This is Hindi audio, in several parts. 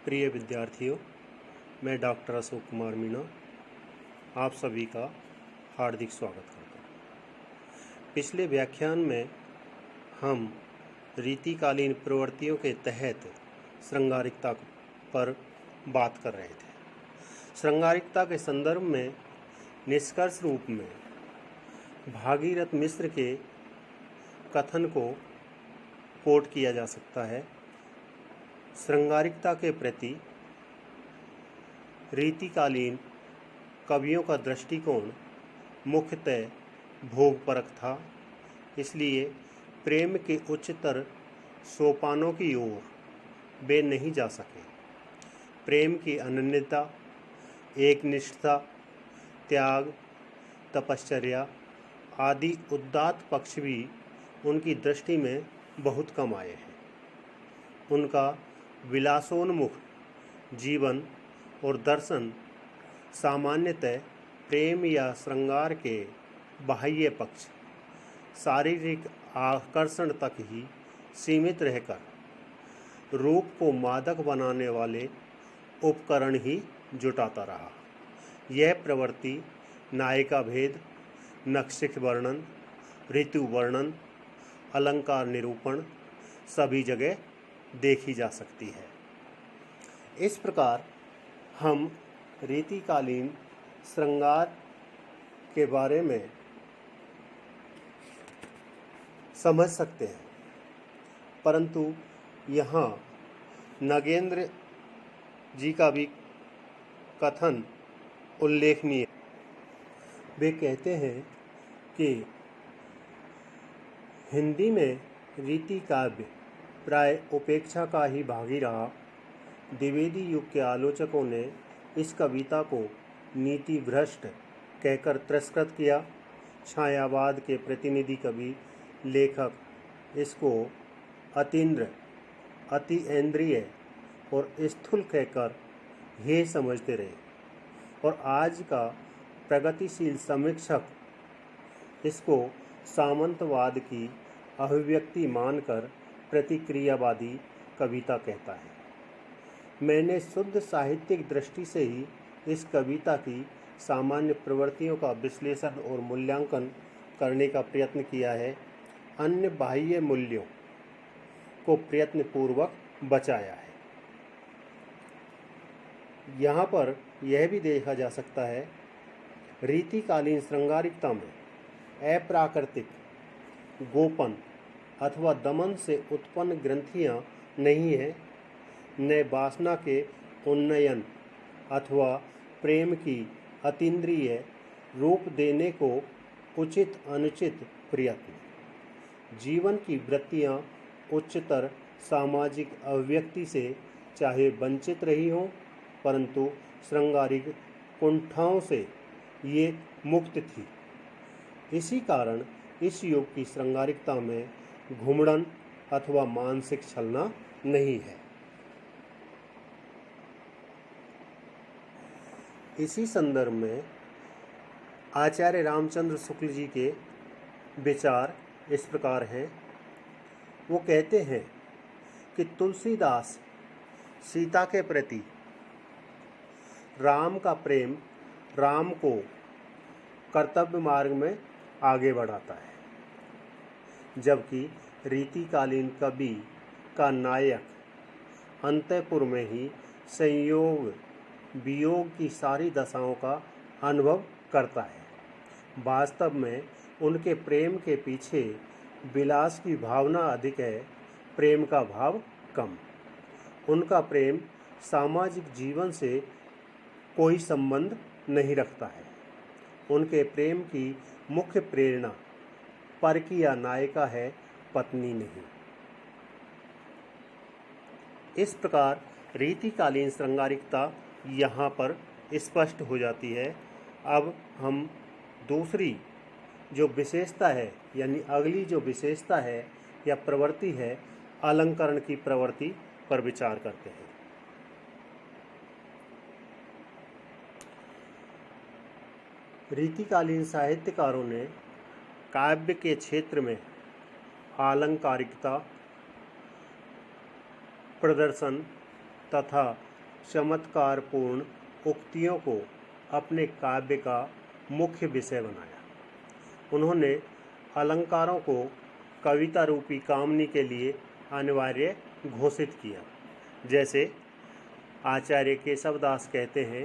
प्रिय विद्यार्थियों, मैं डॉक्टर अशोक कुमार मीणा आप सभी का हार्दिक स्वागत करता हूँ। पिछले व्याख्यान में हम रीतिकालीन प्रवृत्तियों के तहत श्रृंगारिकता पर बात कर रहे थे। श्रृंगारिकता के संदर्भ में निष्कर्ष रूप में भागीरथ मिश्र के कथन को कोट किया जा सकता है। श्रृंगारिकता के प्रति रीतिकालीन कवियों का दृष्टिकोण मुख्यतः भोगपरक था, इसलिए प्रेम के उच्चतर सोपानों की ओर वे नहीं जा सके। प्रेम की अनन्यता, एकनिष्ठता, त्याग, तपश्चर्या आदि उदात्त पक्ष भी उनकी दृष्टि में बहुत कम आए हैं। उनका विलासोन्मुख जीवन और दर्शन सामान्यतः प्रेम या श्रृंगार के बाह्य पक्ष, शारीरिक आकर्षण तक ही सीमित रहकर रूप को मादक बनाने वाले उपकरण ही जुटाता रहा। यह प्रवृत्ति नायिका भेद, नक्षिक वर्णन, ऋतु वर्णन, अलंकार निरूपण सभी जगह देखी जा सकती है। इस प्रकार हम रीतिकालीन श्रृंगार के बारे में समझ सकते हैं, परंतु यहाँ नगेंद्र जी का भी कथन उल्लेखनीय। वे कहते हैं कि हिंदी में रीति काव्य प्राय उपेक्षा का ही भागी रहा। द्विवेदी युग के आलोचकों ने इस कविता को नीति भ्रष्ट कहकर तिरस्कृत किया। छायावाद के प्रतिनिधि कवि लेखक इसको अतीन्द्र, अतीन्द्रिय और स्थूल कहकर हे समझते रहे, और आज का प्रगतिशील समीक्षक इसको सामंतवाद की अभिव्यक्ति मानकर प्रतिक्रियावादी कविता कहता है। मैंने शुद्ध साहित्यिक दृष्टि से ही इस कविता की सामान्य प्रवृत्तियों का विश्लेषण और मूल्यांकन करने का प्रयत्न किया है। अन्य बाह्य मूल्यों को प्रयत्नपूर्वक बचाया है। यहाँ पर यह भी देखा जा सकता है, रीतिकालीन श्रृंगारिकता में अप्राकृतिक गोपन अथवा दमन से उत्पन्न ग्रंथियाँ नहीं है, न वासना के उन्नयन अथवा प्रेम की अतीन्द्रिय रूप देने को उचित अनुचित प्रयत्न। जीवन की वृत्तियाँ उच्चतर सामाजिक अभिव्यक्ति से चाहे वंचित रही हों, परंतु श्रृंगारिक कुंठाओं से ये मुक्त थी। इसी कारण इस युग की श्रृंगारिकता में घुमड़न अथवा मानसिक छलना नहीं है। इसी संदर्भ में आचार्य रामचंद्र शुक्ल जी के विचार इस प्रकार हैं। वो कहते हैं कि तुलसीदास सीता के प्रति राम का प्रेम राम को कर्तव्य मार्ग में आगे बढ़ाता है, जबकि रीतिकालीन कवि का नायक अंतःपुर में ही संयोग वियोग की सारी दशाओं का अनुभव करता है। वास्तव में उनके प्रेम के पीछे विलास की भावना अधिक है, प्रेम का भाव कम। उनका प्रेम सामाजिक जीवन से कोई संबंध नहीं रखता है। उनके प्रेम की मुख्य प्रेरणा परकीय नायिका है, पत्नी नहीं। इस प्रकार रीतिकालीन श्रृंगारिकता यहाँ पर स्पष्ट हो जाती है। अब हम दूसरी जो विशेषता है, यानी अगली जो विशेषता है या प्रवृत्ति है, अलंकरण की प्रवृत्ति पर विचार करते हैं। रीतिकालीन साहित्यकारों ने काव्य के क्षेत्र में आलंकारिकता प्रदर्शन तथा चमत्कारपूर्ण उक्तियों को अपने काव्य का मुख्य विषय बनाया। उन्होंने अलंकारों को कविता रूपी कामनी के लिए अनिवार्य घोषित किया। जैसे आचार्य केशवदास कहते हैं,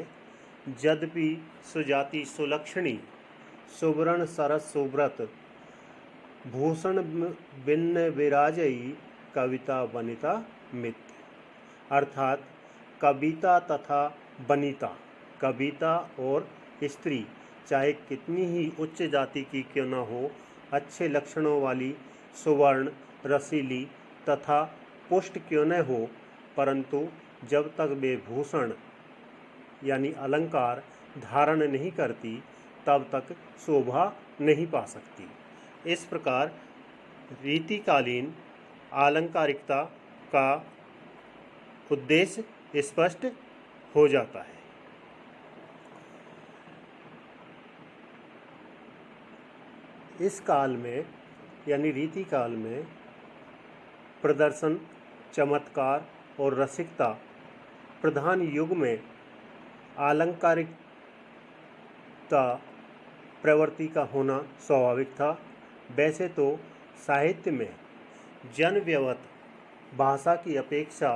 यद्यपि सुजाति सुलक्षणी सुवर्ण सरस सुव्रत भूषण भिन्न विराजई कविता वनिता मित्र। अर्थात कविता तथा वनिता, कविता और स्त्री चाहे कितनी ही उच्च जाति की क्यों न हो, अच्छे लक्षणों वाली, सुवर्ण, रसीली तथा पुष्ट क्यों न हो, परंतु जब तक वे भूषण यानी अलंकार धारण नहीं करती तब तक शोभा नहीं पा सकती। इस प्रकार रीतिकालीन आलंकारिकता का उद्देश्य स्पष्ट हो जाता है। इस काल में यानी रीति काल में प्रदर्शन, चमत्कार और रसिकता प्रधान युग में आलंकारिकता प्रवृत्ति का होना स्वाभाविक था। वैसे तो साहित्य में जनव्यवत भाषा की अपेक्षा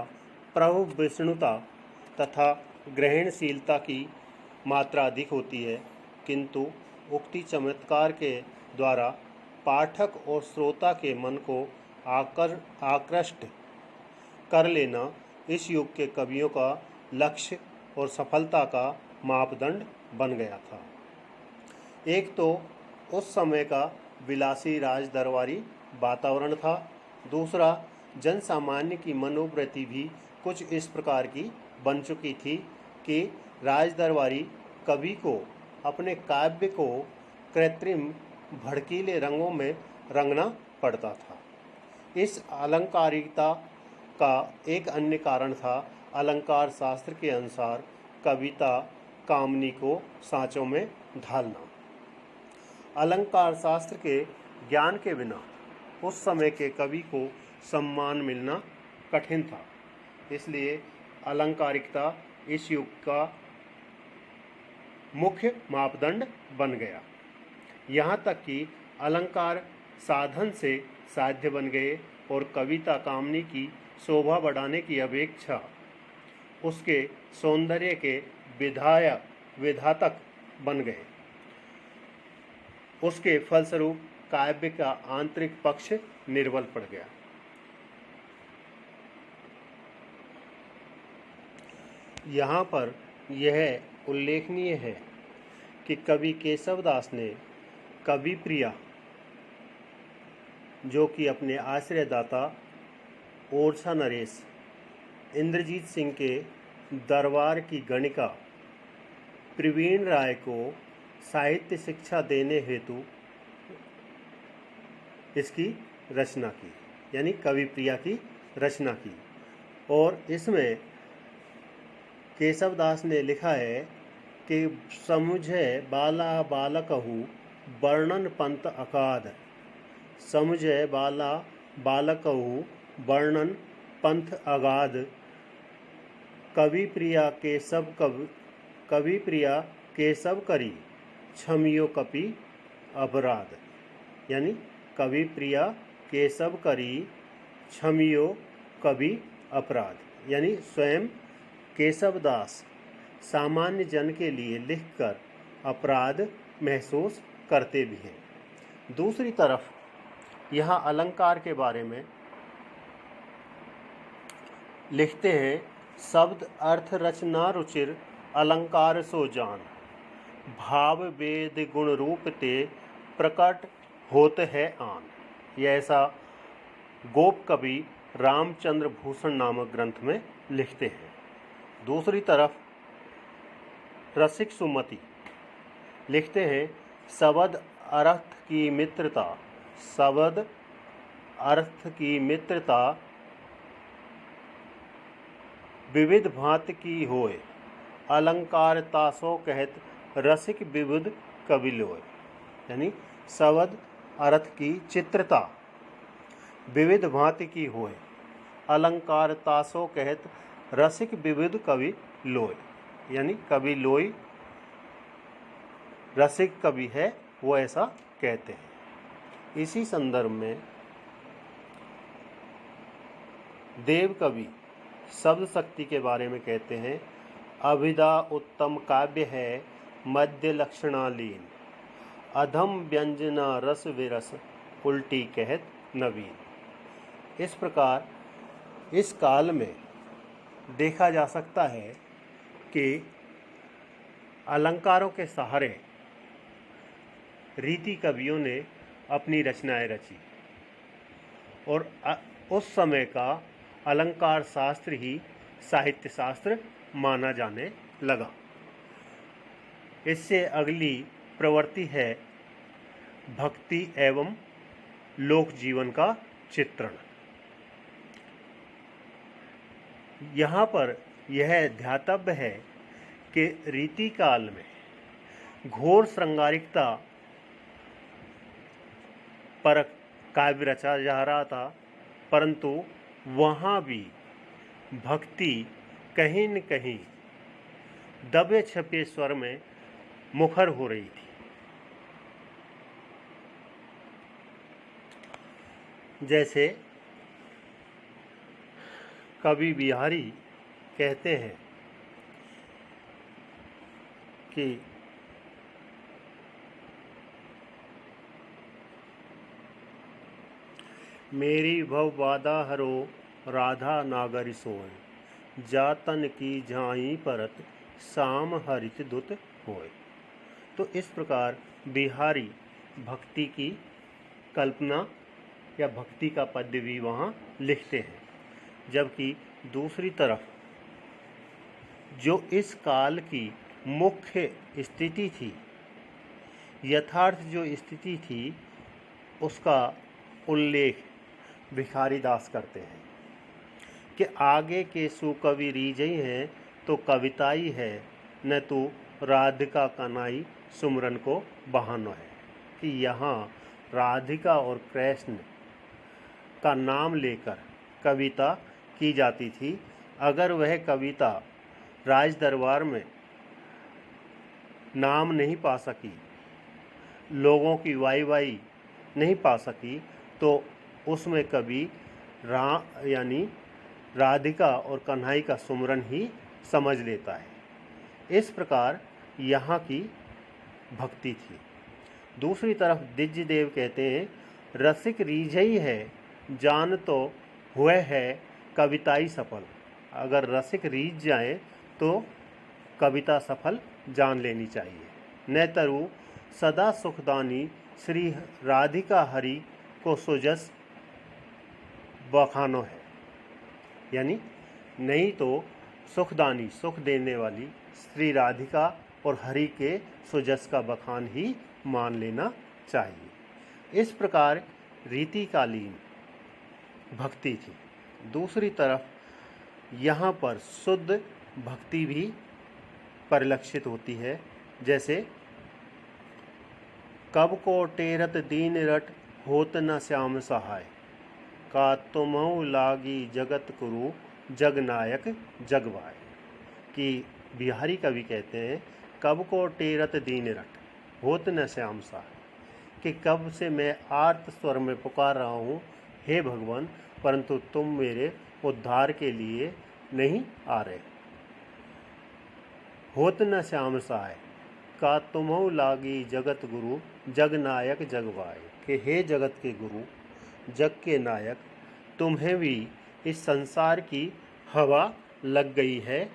प्रभु विष्णुता तथा ग्रहणशीलता की मात्रा अधिक होती है, किंतु उक्ति चमत्कार के द्वारा पाठक और श्रोता के मन को आकृष्ट कर लेना इस युग के कवियों का लक्ष्य और सफलता का मापदंड बन गया था। एक तो उस समय का विलासी राज दरबारी वातावरण था, दूसरा जन सामान्य की मनोवृत्ति भी कुछ इस प्रकार की बन चुकी थी कि राज दरबारी कवि को अपने काव्य को कृत्रिम भड़कीले रंगों में रंगना पड़ता था। इस अलंकारिकता का एक अन्य कारण था अलंकार शास्त्र के अनुसार कविता कामनी को सांचों में ढालना। अलंकार शास्त्र के ज्ञान के बिना उस समय के कवि को सम्मान मिलना कठिन था, इसलिए अलंकारिकता इस युग का मुख्य मापदंड बन गया। यहाँ तक कि अलंकार साधन से साध्य बन गए और कविता कामनी की शोभा बढ़ाने की अपेक्षा उसके सौंदर्य के विधातक बन गए। उसके फलस्वरूप काव्य का आंतरिक पक्ष निर्बल पड़ गया। यहाँ पर यह उल्लेखनीय है कि कवि केशवदास ने कवि प्रिया, जो कि अपने आश्रयदाता ओरछा नरेश इंद्रजीत सिंह के दरबार की गणिका प्रवीण राय को साहित्य शिक्षा देने हेतु इसकी रचना की, यानी कवि प्रिया की रचना की। और इसमें केशवदास ने लिखा है कि समुझे बाला बालकहु वर्णन पंथ अकाध, समुझे बाला बालकहु वर्णन पंथ अगाध, कवि प्रिया के सब करी क्षमियो कपि अपराध, यानी कवि प्रिया के सब करी क्षमियो कवि अपराध, यानी स्वयं केशवदास सामान्य जन के लिए लिखकर अपराध महसूस करते भी हैं। दूसरी तरफ यहाँ अलंकार के बारे में लिखते हैं, शब्द अर्थ रचना रुचिर अलंकार सो जान, भाव वेद गुण रूप ते प्रकट होत है आन। यह ऐसा गोप कवि रामचंद्र भूषण नामक ग्रंथ में लिखते हैं। दूसरी तरफ रसिक सुमति लिखते हैं, शब्द अर्थ की मित्रता, शब्द अर्थ की मित्रता विविध भांति की होए, अलंकार तासो कहत रसिक विविध कवि लोय, यानी शब्द अर्थ की चित्रता विविध भांति की होए, अलंकार तासो कहत रसिक विविध कवि लोय, यानी कवि लोय रसिक कवि है, वो ऐसा कहते हैं। इसी संदर्भ में देव कवि शब्द शक्ति के बारे में कहते हैं, अभिधा उत्तम काव्य है मध्य लक्षणालीन, अधम व्यंजना रस विरस उल्टी कहत नवीन। इस प्रकार इस काल में देखा जा सकता है कि अलंकारों के सहारे रीति कवियों ने अपनी रचनाएं रची और उस समय का अलंकार शास्त्र ही साहित्य शास्त्र माना जाने लगा। इससे अगली प्रवृत्ति है भक्ति एवं लोक जीवन का चित्रण। यहाँ पर यह ध्यातव्य है कि रीति काल में घोर श्रृंगारिकता पर काव्य रचा जा रहा था, परंतु वहाँ भी भक्ति कहीं न कहीं दबे छपे स्वर में मुखर हो रही थी। जैसे कवि बिहारी कहते हैं कि मेरी भव बाधा हरो राधा नागरी सोय, जातन की झाई परत शाम हरित दुत होय। तो इस प्रकार बिहारी भक्ति की कल्पना या भक्ति का पद्य भी वहाँ लिखते हैं, जबकि दूसरी तरफ जो इस काल की मुख्य स्थिति थी, यथार्थ जो स्थिति थी, उसका उल्लेख भिखारी दास करते हैं कि आगे के सुकवि रीजई हैं तो कविताई है, न तो राधिका कनाई सुमरन को बहानो है। कि यहाँ राधिका और कृष्ण का नाम लेकर कविता की जाती थी। अगर वह कविता राज दरबार में नाम नहीं पा सकी, लोगों की वाई नहीं पा सकी, तो उसमें कवि यानी राधिका और कन्हई का सुमरन ही समझ लेता है। इस प्रकार यहाँ की भक्ति थी। दूसरी तरफ दिज्यदेव कहते हैं, रसिक रीझई है जान तो हुए है कविताई सफल। अगर रसिक रीझ जाए तो कविता सफल जान लेनी चाहिए। न तरु सदा सुखदानी श्री राधिका हरि को सुजस बखानो है, यानी नहीं तो सुखदानी सुख देने वाली श्री राधिका और हरि के सुजस का बखान ही मान लेना चाहिए। इस प्रकार रीतिकालीन भक्ति थी। दूसरी तरफ यहाँ पर शुद्ध भक्ति भी परिलक्षित होती है। जैसे कब को टेरत दीन रट होत न श्याम सहाय, का तुमहु लागी जगत कुरु जगनायक जगवाय। कि बिहारी कवि कहते हैं, कब को टेरत दीन रट होत न श्याम सहाय, कि कब से मैं आर्त स्वर में पुकार रहा हूँ, हे भगवान, परंतु तुम मेरे उद्धार के लिए नहीं आ रहे। होत न श्याम सहाय, का तुमहु लागी जगत गुरु जगनायक जगवाय। कि हे जगत के गुरु, जग के नायक, तुम्हें भी इस संसार की हवा लग गई है,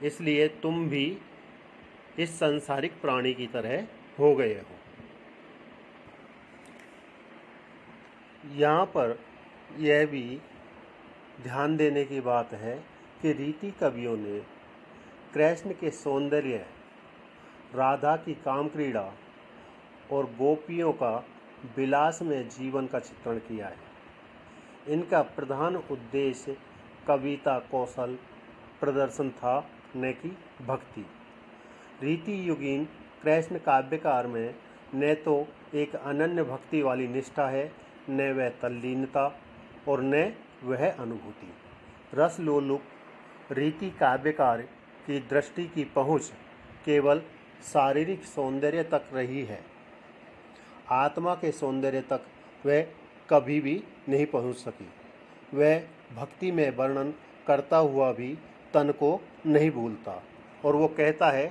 इसलिए तुम भी इस सांसारिक प्राणी की तरह हो गए हो। यहाँ पर यह भी ध्यान देने की बात है कि रीति कवियों ने कृष्ण के सौंदर्य, राधा की काम क्रीड़ा और गोपियों का विलास में जीवन का चित्रण किया है। इनका प्रधान उद्देश्य कविता कौशल प्रदर्शन था, न कि भक्ति। रीति युगीन कृष्ण काव्यकार में न तो एक अनन्य भक्ति वाली निष्ठा है, न वह तल्लीनता और न वह अनुभूति। रस लोलुप रीति काव्यकार की दृष्टि की पहुँच केवल शारीरिक सौंदर्य तक रही है। आत्मा के सौंदर्य तक वह कभी भी नहीं पहुँच सकी। वह भक्ति में वर्णन करता हुआ भी तन को नहीं भूलता। और वो कहता है,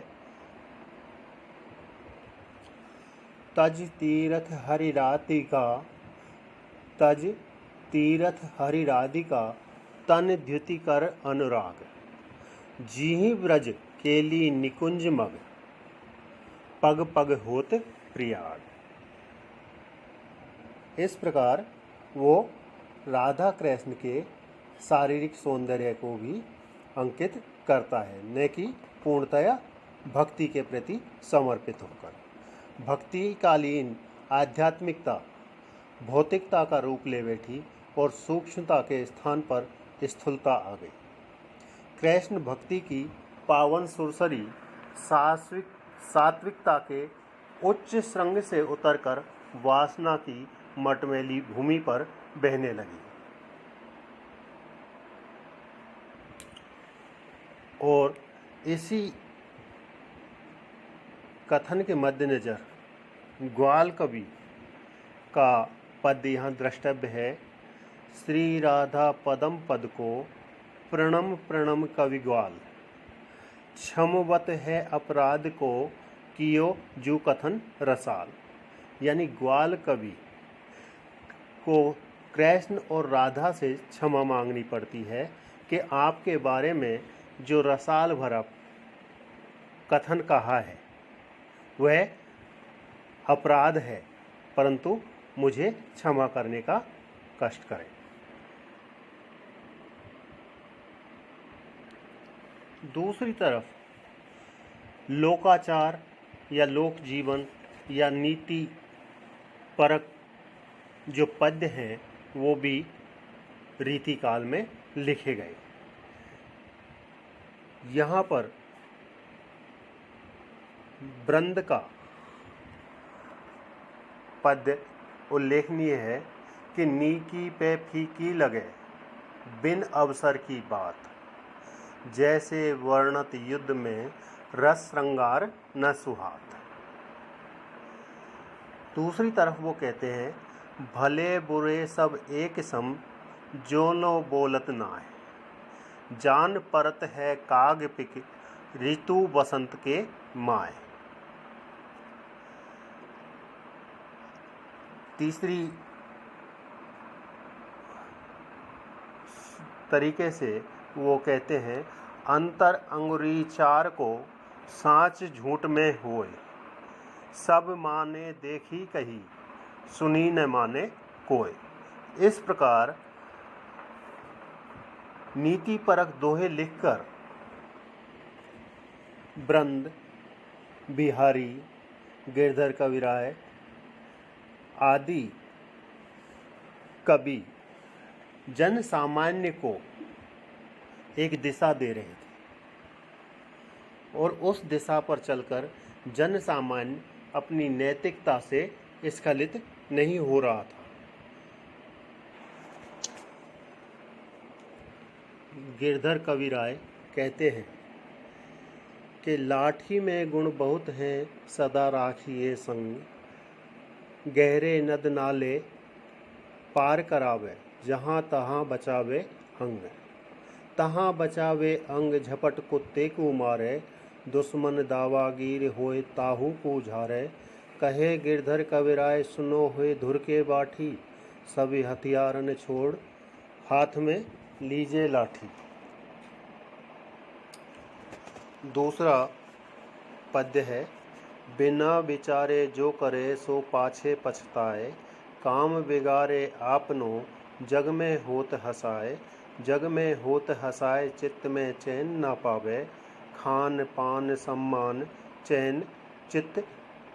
तज तीरथ हरिराधिका, तज तीरथ हरिराधिका, तन द्युति कर अनुराग, जीहि ब्रज केली निकुंज मग, पग पग होत प्रियाग। इस प्रकार वो राधा कृष्ण के शारीरिक सौंदर्य को भी अंकित करता है, न कि पूर्णतया भक्ति के प्रति समर्पित होकर। भक्तिकालीन आध्यात्मिकता भौतिकता का रूप ले बैठी और सूक्ष्मता के स्थान पर स्थूलता आ गई। कृष्ण भक्ति की पावन सुरसरी सात्विकता के उच्च श्रृंग से उतरकर वासना की मटमैली भूमि पर बहने लगी। और इसी कथन के मद्देनजर ग्वाल कवि का पद यहाँ द्रष्टव्य है। श्री राधा पदम पद को प्रणम प्रणम कवि ग्वाल, क्षमवत है अपराध को कियो जू कथन रसाल। यानी ग्वाल कवि को कृष्ण और राधा से क्षमा मांगनी पड़ती है कि आपके बारे में जो रसाल भरा कथन कहा है वह अपराध है, परंतु मुझे क्षमा करने का कष्ट करें। दूसरी तरफ लोकाचार या लोक जीवन या नीति परक जो पद्य हैं वो भी रीति काल में लिखे गए। यहाँ पर वृंद का पद्य उल्लेखनीय है कि नीकी पे फीकी लगे बिन अवसर की बात, जैसे वर्णत युद्ध में रस श्रृंगार न सुहात। दूसरी तरफ वो कहते हैं, भले बुरे सब एक सम, जो लो बोलत नाय, जान परत है काग पिक, ऋतु बसंत के माय। तीसरी तरीके से वो कहते हैं, अंतर अंगुरी चार को साँच झूठ में होए, सब माने देखी कही, सुनी न माने कोय। इस प्रकार नीति परक दोहे लिखकर वृंद, बिहारी, गिरधर कविराय आदि कवि जन सामान्य को एक दिशा दे रहे थे और उस दिशा पर चलकर जन सामान्य अपनी नैतिकता से स्खलित नहीं हो रहा था। गिरधर कविराय कहते हैं कि लाठी में गुण बहुत हैं सदा राखिए संग, गहरे नद नाले पार करावे, जहाँ तहाँ बचावे अंग, तहाँ बचावे अंग, झपट कुत्ते को मारे, दुश्मन दावागीर होए ताहू को झारे। कहे गिरधर कविराय सुनो हुए धुर के बाठी, सभी हथियारन छोड़ हाथ में लीजे लाठी। दूसरा पद्य है, बिना विचारे जो करे सो पाछे पछताए, काम बिगारे आपनो जग में होत हसाए, जग में होत हसाए चित्त में चैन ना पावे, खान पान सम्मान चैन चित्त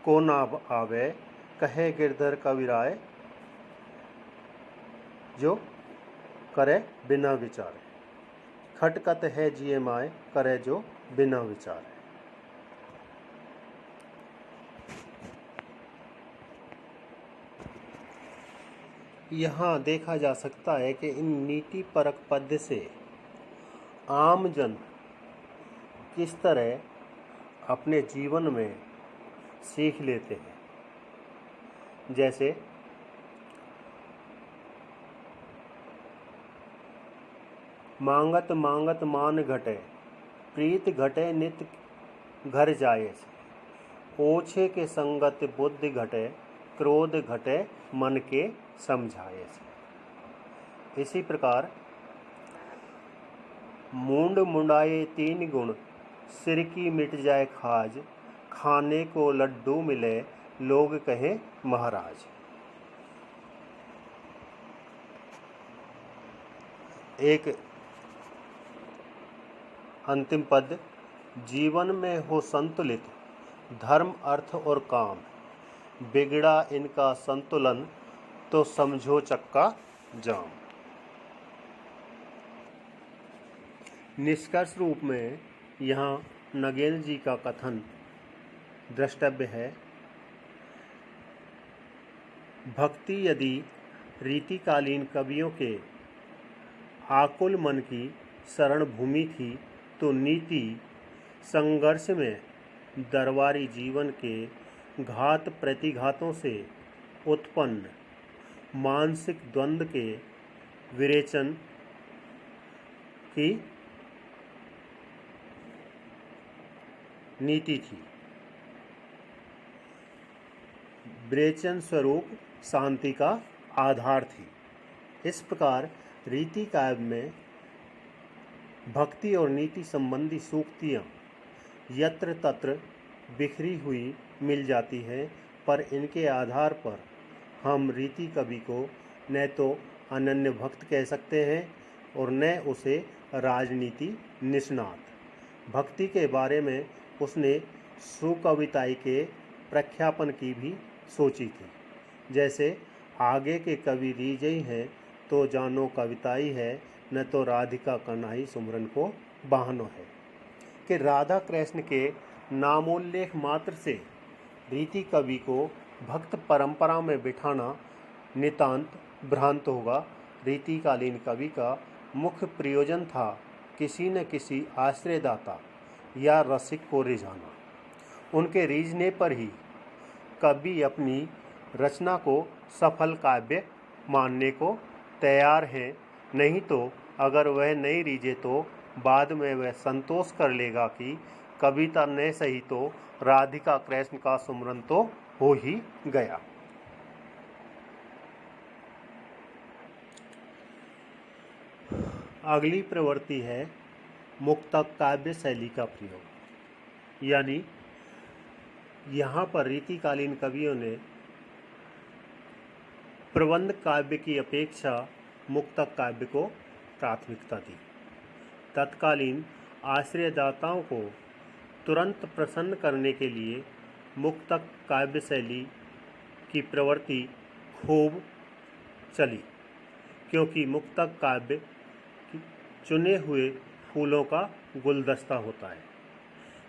को ना आवे। कहे गिरधर कविराय जो करे बिना विचारे, खटकत है जिये माए, करे जो बिना विचारे। यहाँ देखा जा सकता है कि इन नीति परक पद्य से आम जन किस तरह अपने जीवन में सीख लेते हैं। जैसे मांगत मांगत मान घटे, प्रीत घटे नित घर जाए से। ओछे के संगत बुद्धि घटे, क्रोध घटे मन के समझाए से। इसी प्रकार मूंड मुंडाए तीन गुण, सिर की मिट जाए खाज। खाने को लड्डू मिले, लोग कहें महाराज। एक अंतिम पद, जीवन में हो संतुलित धर्म अर्थ और काम। बिगड़ा इनका संतुलन, तो समझो चक्का जाम। निष्कर्ष रूप में यहाँ नगेंद्र जी का कथन द्रष्टव्य है। भक्ति यदि रीतिकालीन कवियों के आकुल मन की शरण भूमि थी, तो नीति संघर्ष में दरबारी जीवन के घात प्रतिघातों से उत्पन्न मानसिक द्वंद्व के विरेचन की नीति थी। विरेचन स्वरूप शांति का आधार थी। इस प्रकार रीति काव्य में भक्ति और नीति संबंधी सूक्तियाँ यत्र तत्र बिखरी हुई मिल जाती हैं, पर इनके आधार पर हम रीति कवि को न तो अनन्य भक्त कह सकते हैं और न उसे राजनीति निष्णात। भक्ति के बारे में उसने सुकविताई के प्रख्यापन की भी सोची थी। जैसे आगे के कवि रीजई हैं, तो जानो कविताई है, न तो राधिका कन्हई सुमरन को बहानो है। कि राधा कृष्ण के नामोल्लेख मात्र से रीति कवि को भक्त परंपरा में बिठाना नितांत भ्रांत होगा। रीतिकालीन कवि का मुख्य प्रयोजन था किसी न किसी आश्रयदाता या रसिक को रिझाना। उनके रीझने पर ही कवि अपनी रचना को सफल काव्य मानने को तैयार हैं, नहीं तो अगर वह नहीं रीझे तो बाद में वह संतोष कर लेगा कि कविता न सही तो राधिका कृष्ण का सुमरन तो हो ही गया। अगली प्रवृत्ति है मुक्तक काव्य शैली का प्रयोग। यानी यहाँ पर रीतिकालीन कवियों ने प्रबंध काव्य की अपेक्षा मुक्तक काव्य को प्राथमिकता दी। तत्कालीन आश्रयदाताओं को तुरंत प्रसन्न करने के लिए मुक्तक काव्य शैली की प्रवृत्ति खूब चली, क्योंकि मुक्तक काव्य चुने हुए फूलों का गुलदस्ता होता है।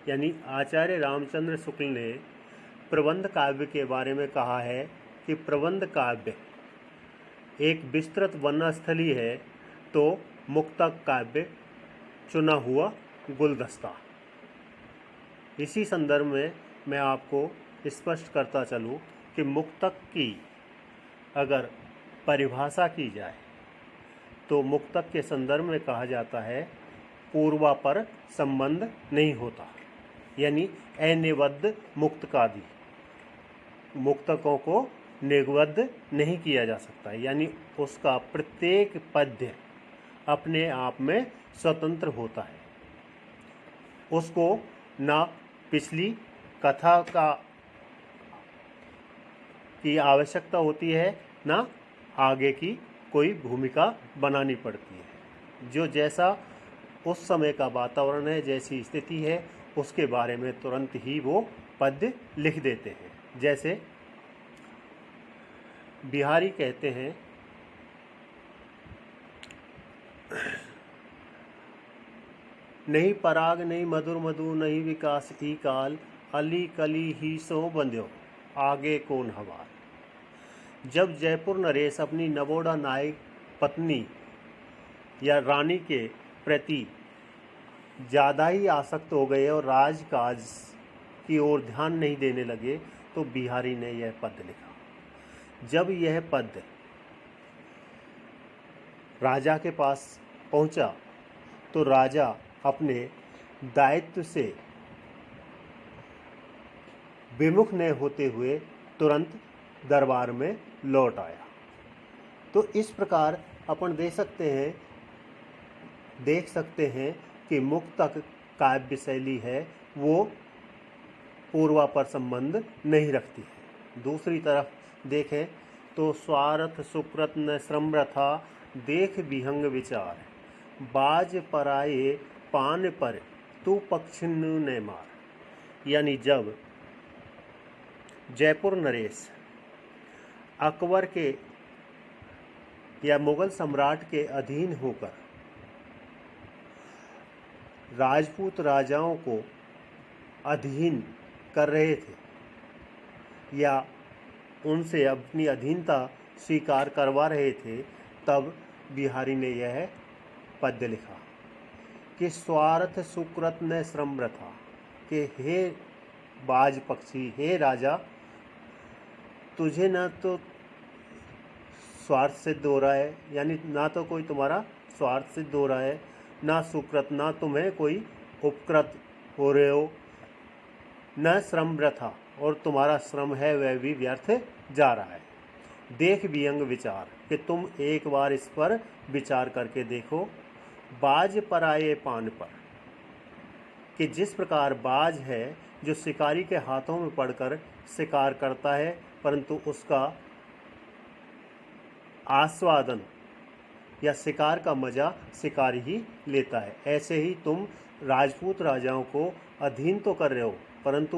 यानी आचार्य रामचंद्र शुक्ल ने प्रबंध काव्य के बारे में कहा है कि प्रबंध काव्य एक विस्तृत वनस्थली है, तो मुक्तक काव्य चुना हुआ गुलदस्ता। इसी संदर्भ में मैं आपको स्पष्ट करता चलूँ कि मुक्तक की अगर परिभाषा की जाए तो मुक्तक के संदर्भ में कहा जाता है पूर्वापर संबंध नहीं होता। यानी अनिबद्ध मुक्तकादि मुक्तकों को निबद्ध नहीं किया जा सकता। यानी उसका प्रत्येक पद्य अपने आप में स्वतंत्र होता है। उसको ना पिछली कथा की आवश्यकता होती है, ना आगे की कोई भूमिका बनानी पड़ती है। जो जैसा उस समय का वातावरण है, जैसी स्थिति है, उसके बारे में तुरंत ही वो पद्य लिख देते हैं। जैसे बिहारी कहते हैं, नहीं पराग नहीं मधुर मधु नहीं विकास ई काल, अली कली ही सो बंध्यो आगे कौन हवाल। जब जयपुर नरेश अपनी नवोड़ा नायक पत्नी या रानी के प्रति ज़्यादा ही आसक्त हो गए और राजकाज की ओर ध्यान नहीं देने लगे तो बिहारी ने यह पद लिखा। जब यह पद राजा के पास पहुंचा तो राजा अपने दायित्व से विमुख न होते हुए तुरंत दरबार में लौट आया। तो इस प्रकार अपन देख सकते हैं कि मुक्तक काव्य शैली है वो पूर्वापर संबंध नहीं रखती है। दूसरी तरफ देखें तो स्वार्थ सुकृत न श्रम रथा देख विहंग विचार, बाज पराये पान पर तू पक्षिन ने मार। यानी जब जयपुर नरेश अकबर के या मुगल सम्राट के अधीन होकर राजपूत राजाओं को अधीन कर रहे थे या उनसे अपनी अधीनता स्वीकार करवा रहे थे, तब बिहारी ने यह पद्य लिखा कि स्वार्थ सुकृत न श्रम रथा, कि हे बाज पक्षी, हे राजा, तुझे न तो स्वार्थ सिद्ध हो रहा है, यानी ना तो कोई तुम्हारा स्वार्थ सिद्ध हो रहा है, ना सुकृत, ना तुम्हें कोई उपकृत हो रहे हो, न श्रम वृथा, और तुम्हारा श्रम है वह भी व्यर्थ जा रहा है। देख विहंग विचार, कि तुम एक बार इस पर विचार करके देखो। बाज पराये पान पर, कि जिस प्रकार बाज है जो शिकारी के हाथों में पड़कर शिकार करता है परंतु उसका आस्वादन या शिकार का मजा शिकारी ही लेता है, ऐसे ही तुम राजपूत राजाओं को अधीन तो कर रहे हो परंतु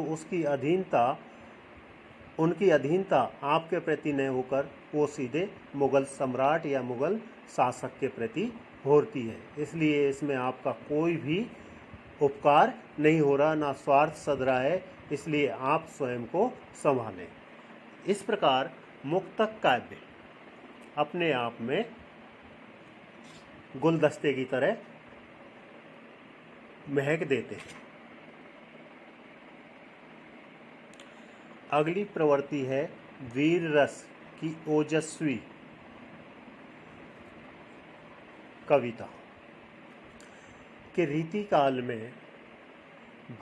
उनकी अधीनता आपके प्रति न होकर वो सीधे मुगल सम्राट या मुगल शासक के प्रति होती है। इसलिए इसमें आपका कोई भी उपकार नहीं हो रहा, ना स्वार्थ सध रहा है, इसलिए आप स्वयं को संभालें। इस प्रकार मुक्तक काव्य अपने आप में गुलदस्ते की तरह महक देते हैं। अगली प्रवृत्ति है वीर रस की ओजस्वी कविता। के रीति काल में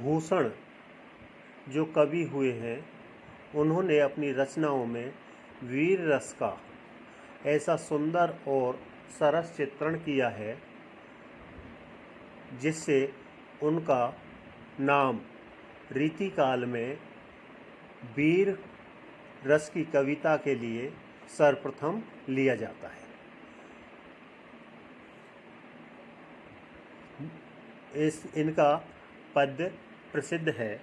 भूषण जो कवि हुए हैं उन्होंने अपनी रचनाओं में वीर रस का ऐसा सुंदर और सरस चित्रण किया है जिससे उनका नाम रीति काल में वीर रस की कविता के लिए सर्वप्रथम लिया जाता है। इनका पद्य प्रसिद्ध है।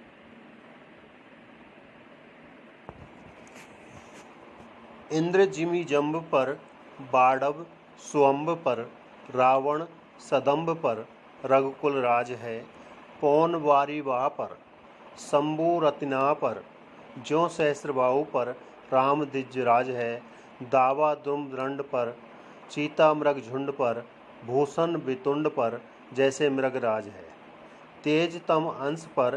इंद्र जिमि जंब पर बाड़व स्वंब पर, रावण सदंब पर रघुकुल राज है, पौन वारी वाह पर शंभु रत्ना पर, ज्यों सहस्रबाहु पर राम दिज्यराज है, दावा द्रुम दंड पर चीता मृग झुंड पर, भूषण वितुंड पर जैसे मृगराज है, तेज तम अंश पर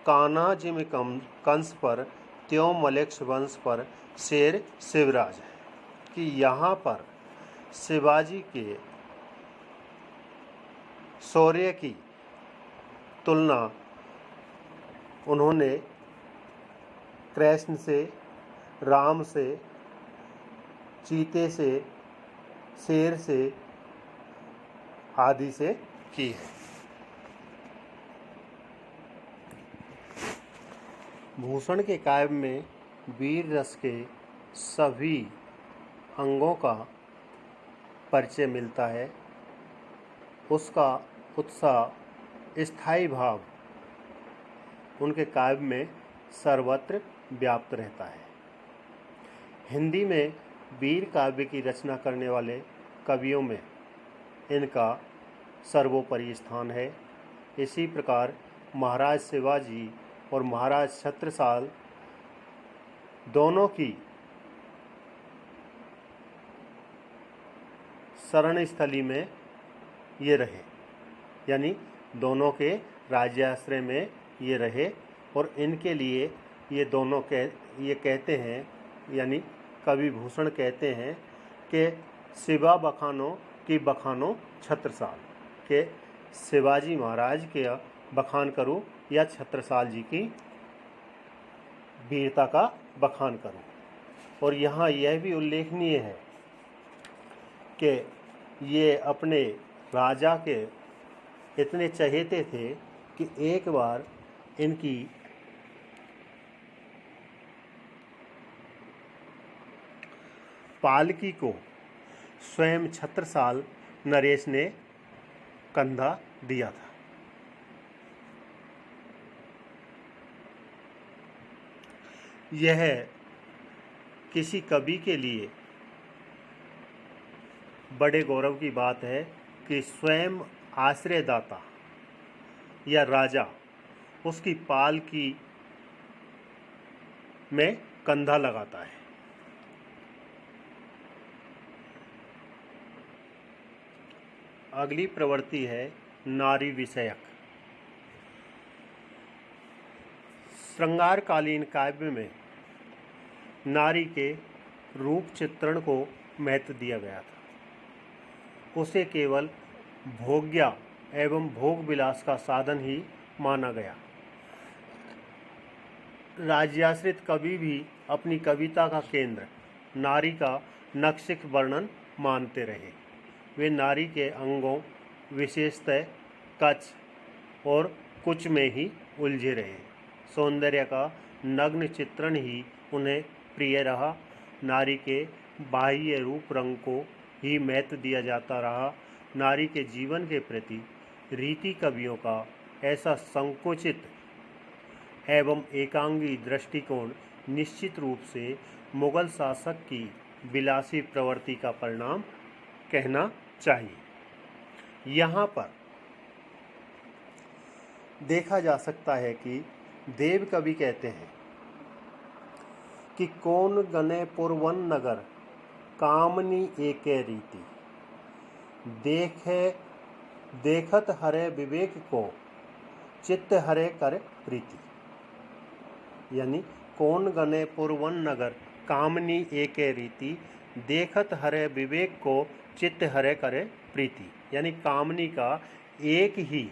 कान्हा जिम कंस पर, त्यों मलेक्ष वंश पर शेर शिवराज है। कि यहाँ पर शिवाजी के शौर्य की तुलना उन्होंने कृष्ण से, राम से, चीते से, शेर से आदि से की है। भूषण के काव्य में वीर रस के सभी अंगों का परिचय मिलता है। उसका उत्साह, स्थायी भाव उनके काव्य में सर्वत्र व्याप्त रहता है। हिंदी में वीर काव्य की रचना करने वाले कवियों में इनका सर्वोपरि स्थान है। इसी प्रकार महाराज शिवाजी और महाराज छत्रसाल दोनों की शरण स्थली में ये रहे, यानी दोनों के राज्याश्रय में ये रहे और इनके लिए ये दोनों ये कहते हैं, यानी कवि भूषण कहते हैं कि शिवा बखानो की बखानो छत्रसाल, के शिवाजी महाराज के बखान करूं या छत्रसाल जी की वीरता का बखान करूं। और यहाँ यह भी उल्लेखनीय है कि ये अपने राजा के इतने चहेते थे कि एक बार इनकी पालकी को स्वयं छत्रसाल नरेश ने कंधा दिया था। यह किसी कवि के लिए बड़े गौरव की बात है कि स्वयं आश्रयदाता या राजा उसकी पालकी में कंधा लगाता है। अगली प्रवृत्ति है नारी विषयक। श्रृंगारकालीन काव्य में नारी के रूप चित्रण को महत्व दिया गया था। उसे केवल भोग्या एवं भोग विलास का साधन ही माना गया। राज्याश्रित कवि भी अपनी कविता का केंद्र नारी का नक्शिक वर्णन मानते रहे। वे नारी के अंगों, विशेषतः कच्छ और कुच में ही उलझे रहे। सौंदर्य का नग्न चित्रण ही उन्हें प्रिय रहा। नारी के बाह्य रूप रंग को ही महत्व दिया जाता रहा। नारी के जीवन के प्रति रीति कवियों का ऐसा संकुचित एवं एकांगी दृष्टिकोण निश्चित रूप से मुगल शासक की विलासी प्रवृत्ति का परिणाम कहना चाहिए। यहाँ पर देखा जा सकता है कि देव कवि कहते हैं कि कौन गने पुरवन नगर कामनी एके रीति, देखत हरे विवेक को चित्त हरे कर प्रीति। यानी कौन गने पुरवन नगर कामनी एके रीति, देखत हरे विवेक को चित्त हरे करे प्रीति। यानी कामनी का एक ही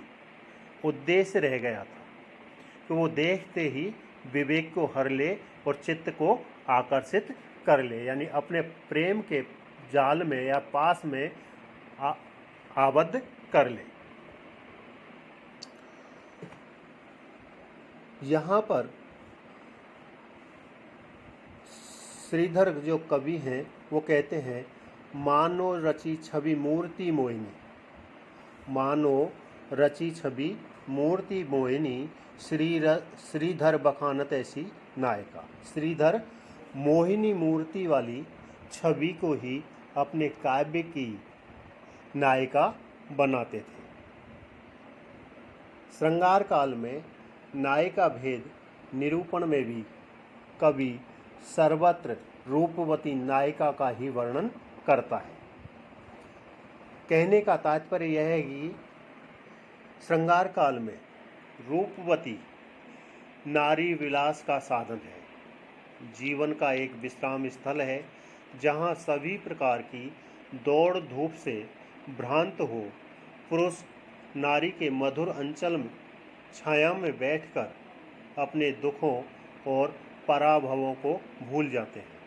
उद्देश्य रह गया था कि वो देखते ही विवेक को हर ले और चित्त को आकर्षित कर ले, यानी अपने प्रेम के जाल में या पास में आबद्ध कर ले। यहाँ पर श्रीधर जो कवि हैं वो कहते हैं, मानो रची छवि मूर्ति मोहिनी, मानो रची छवि मूर्ति मोहिनी, श्रीधर बखानत ऐसी नायिका। श्रीधर मोहिनी मूर्ति वाली छवि को ही अपने काव्य की नायिका बनाते थे। श्रृंगार काल में नायिका भेद निरूपण में भी कवि सर्वत्र रूपवती नायिका का ही वर्णन करता है। कहने का तात्पर्य यह है कि श्रृंगार काल में रूपवती नारी विलास का साधन है, जीवन का एक विश्राम स्थल है, जहाँ सभी प्रकार की दौड़ धूप से भ्रांत हो पुरुष नारी के मधुर अंचल में छाया में बैठकर अपने दुखों और पराभवों को भूल जाते हैं।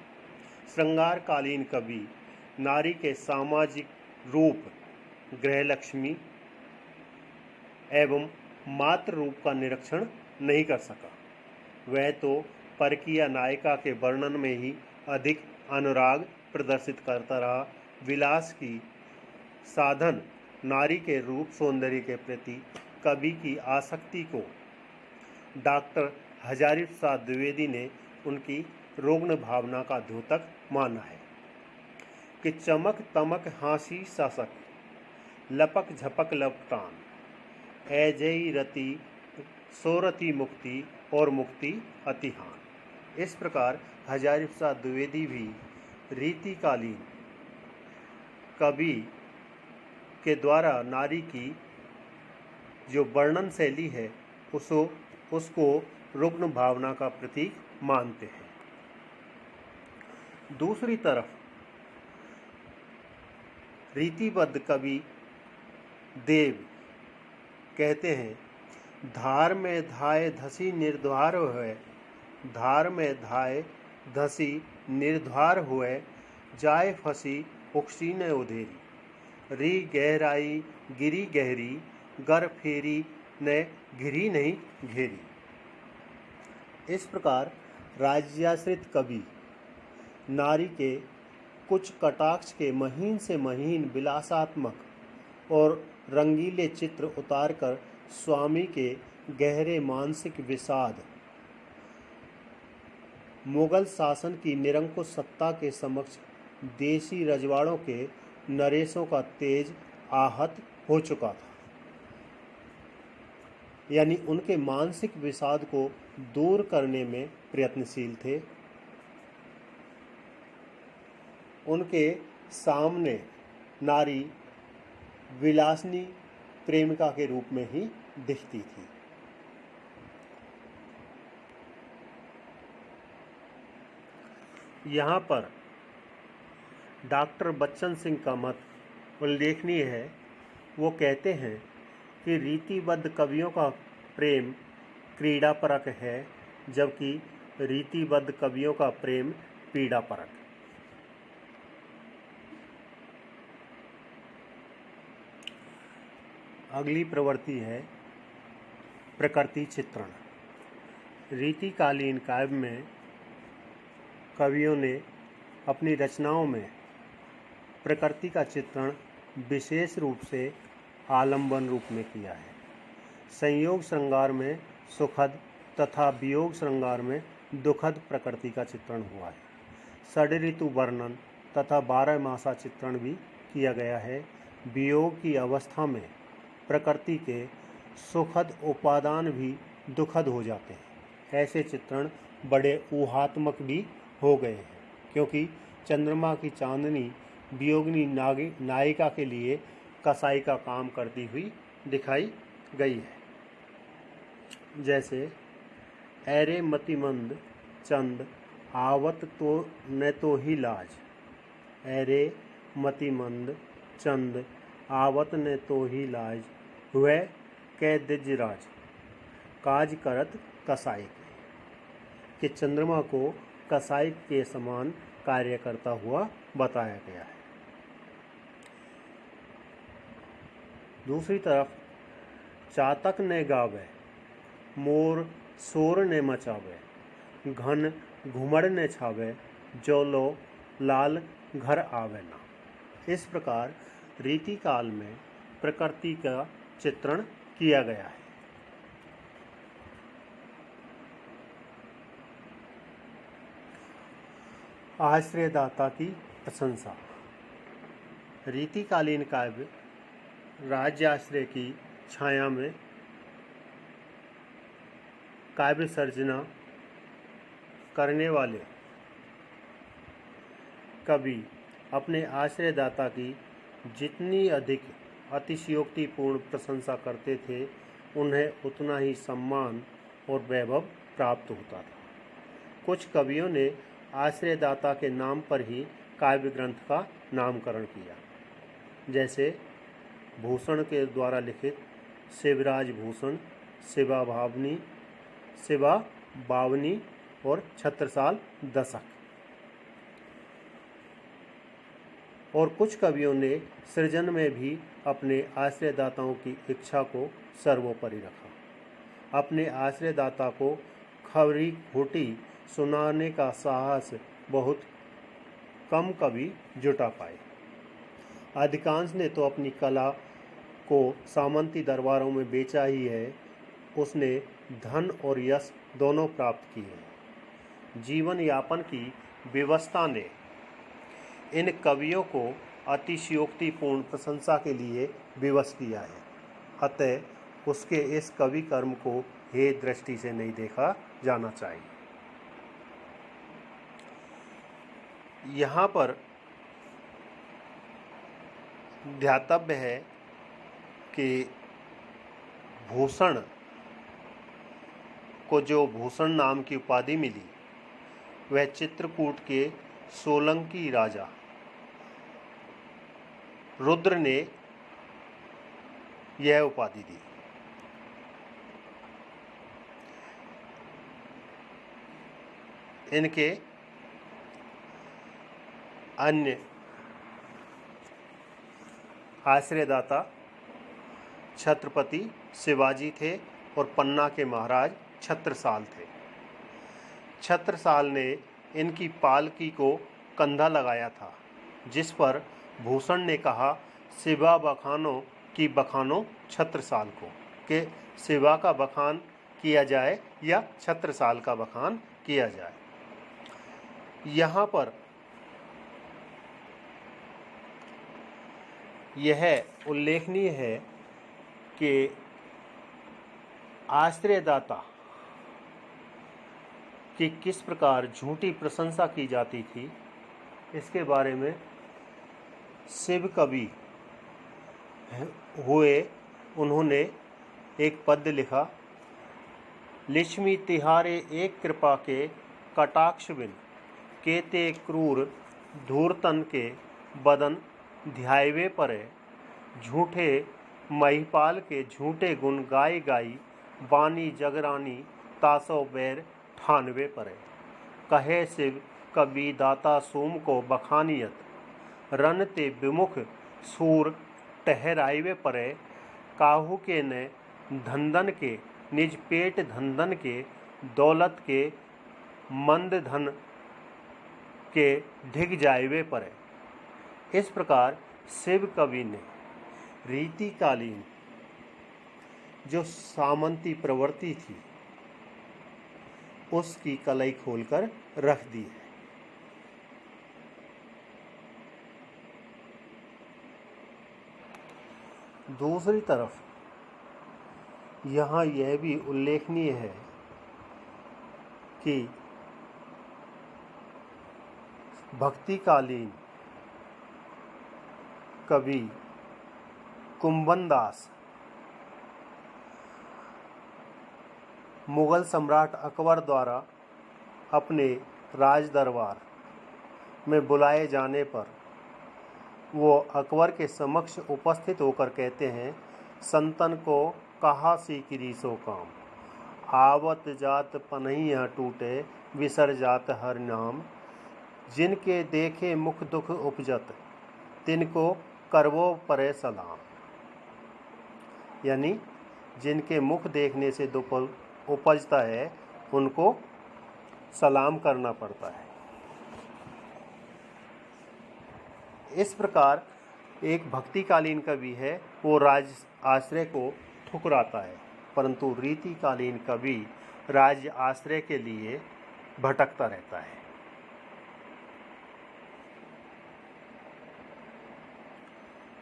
श्रृंगारकालीन कवि नारी के सामाजिक रूप, गृहलक्ष्मी एवं मातृ रूप का निरीक्षण नहीं कर सका। वह तो परकीय नायिका के वर्णन में ही अधिक अनुराग प्रदर्शित करता रहा। विलास की साधन नारी के रूप सौंदर्य के प्रति कवि की आसक्ति को डॉक्टर हजारी प्रसाद द्विवेदी ने उनकी रुग्ण भावना का द्योतक माना है कि चमक तमक हासी शासक, लपक झपक लपटान, ऐजई रति सोरति मुक्ति और मुक्ति अतिहान। इस प्रकार हजारी प्रसाद द्विवेदी भी रीतिकालीन कवि के द्वारा नारी की जो वर्णन शैली है उसको रुग्ण भावना का प्रतीक मानते हैं। दूसरी तरफ रीतिबद्ध कवि देव कहते हैं, धार में धाय धसी निर्धार हुए, धार में धाय धसी निर्धार हुए, जाय फसी उक्सी न उधेरी, री गहराई गिरी गहरी, गर फेरी न घिरी नहीं घेरी। इस प्रकार राज्याश्रित कवि नारी के कुछ कटाक्ष के महीन से महीन विलासात्मक और रंगीले चित्र उतारकर स्वामी के गहरे मानसिक विषाद, मुगल शासन की निरंकुश सत्ता के समक्ष देशी रजवाड़ों के नरेशों का तेज आहत हो चुका था। यानी उनके मानसिक विषाद को दूर करने में प्रयत्नशील थे। उनके सामने नारी विलासनी प्रेमिका के रूप में ही दिखती थी। यहाँ पर डॉक्टर बच्चन सिंह का मत उल्लेखनीय है। वो कहते हैं कि रीतिबद्ध कवियों का प्रेम क्रीड़ापरक है, जबकि रीतिबद्ध कवियों का प्रेम पीड़ापरक। अगली प्रवृत्ति है प्रकृति चित्रण। रीतिकालीन काव्य में कवियों ने अपनी रचनाओं में प्रकृति का चित्रण विशेष रूप से आलंबन रूप में किया है। संयोग श्रृंगार में सुखद तथा वियोग श्रृंगार में दुखद प्रकृति का चित्रण हुआ है। षड ऋतु वर्णन तथा 12 मासा चित्रण भी किया गया है। वियोग की अवस्था में प्रकृति के सुखद उपादान भी दुखद हो जाते हैं। ऐसे चित्रण बड़े ऊहात्मक भी हो गए हैं, क्योंकि चंद्रमा की चांदनी वियोगिनी नायिका के लिए कसाई का काम करती हुई दिखाई गई है। जैसे ऐरे मतिमंद चंद आवत तो न तो ही लाज, ऐरे मतिमंद चंद आवत न तो ही लाज, हुए कै दिजराज, काज करत कसाई के चंद्रमा को कसाई के समान कार्य करता हुआ बताया गया है। दूसरी तरफ चातक ने गावे, मोर शोर ने मचावे, घन घुमड़ ने छावे, जो लो लाल घर आवे ना। इस प्रकार रीतिकाल में प्रकृति का चित्रण किया गया है। आश्रयदाता की प्रशंसा। रीतिकालीन काव्य राज्याश्रय की छाया में काव्य सर्जना करने वाले कवि अपने आश्रयदाता की जितनी अधिक अतिशयोक्तिपूर्ण प्रशंसा करते थे, उन्हें उतना ही सम्मान और वैभव प्राप्त होता था। कुछ कवियों ने आश्रयदाता के नाम पर ही काव्य ग्रंथ का नामकरण किया। जैसे भूषण के द्वारा लिखित शिवराज भूषण, शिवा भावनी, शिवा बावनी और छत्रसाल दशक। और कुछ कवियों ने सृजन में भी अपने आश्रयदाताओं की इच्छा को सर्वोपरि रखा। अपने आश्रयदाता को खरी खोटी सुनाने का साहस बहुत कम कवि जुटा पाए। अधिकांश ने तो अपनी कला को सामंती दरबारों में बेचा ही है, उसने धन और यश दोनों प्राप्त किए। जीवन यापन की व्यवस्था ने इन कवियों को अतिशयोक्तिपूर्ण प्रशंसा के लिए विवश किया है। अतः उसके इस कवि कर्म को हे दृष्टि से नहीं देखा जाना चाहिए। यहाँ पर ध्यातव्य है कि भूषण को जो भूषण नाम की उपाधि मिली, वह चित्रकूट के सोलंकी राजा रुद्र ने यह उपाधि दी। इनके अन्य आश्रयदाता छत्रपति शिवाजी थे और पन्ना के महाराज छत्रसाल थे। छत्रसाल ने इनकी पालकी को कंधा लगाया था, जिस पर भूषण ने कहा, शिवा बखानो की बखानो छत्रसाल को, कि शिवा का बखान किया जाए या छत्रसाल का बखान किया जाए। यहाँ पर यह उल्लेखनीय है कि आश्रयदाता की किस प्रकार झूठी प्रशंसा की जाती थी, इसके बारे में शिव कवि हुए उन्होंने एक पद्य लिखा। लिच्छमी तिहारे एक कृपा के कटाक्ष बिन, केते क्रूर धूर्तन के बदन ध्यायवे परे। झूठे महिपाल के झूठे गुण गाई गाई, बानी जगरानी तासो बैर ठानवे परे। कहे शिव कवि दाता सोम को बखानियत, रन ते विमुख सूर टहराइवे परे। काहू के ने धंधन के निज पेट धंधन के, दौलत के मंद धन के धिग जाइवे परे। इस प्रकार शिव कवि ने रीतिकालीन जो सामंती प्रवृत्ति थी उसकी कलई खोलकर रख दी है। दूसरी तरफ यहाँ यह भी उल्लेखनीय है कि भक्तिकालीन कवि कुंभन दास मुगल सम्राट अकबर द्वारा अपने राज दरबार में बुलाए जाने पर वो अकबर के समक्ष उपस्थित होकर कहते हैं, संतन को कहा सीकरी सो काम, आवत जात पनहिया टूटे, विसर जात हर नाम। जिनके देखे मुख दुख उपजत, तिनको करवो परे सलाम। यानी जिनके मुख देखने से दुख उपजता है उनको सलाम करना पड़ता है। इस प्रकार एक भक्तिकालीन कवि है वो राज आश्रय को ठुकराता है, परंतु रीतिकालीन कवि राज्य आश्रय के लिए भटकता रहता है।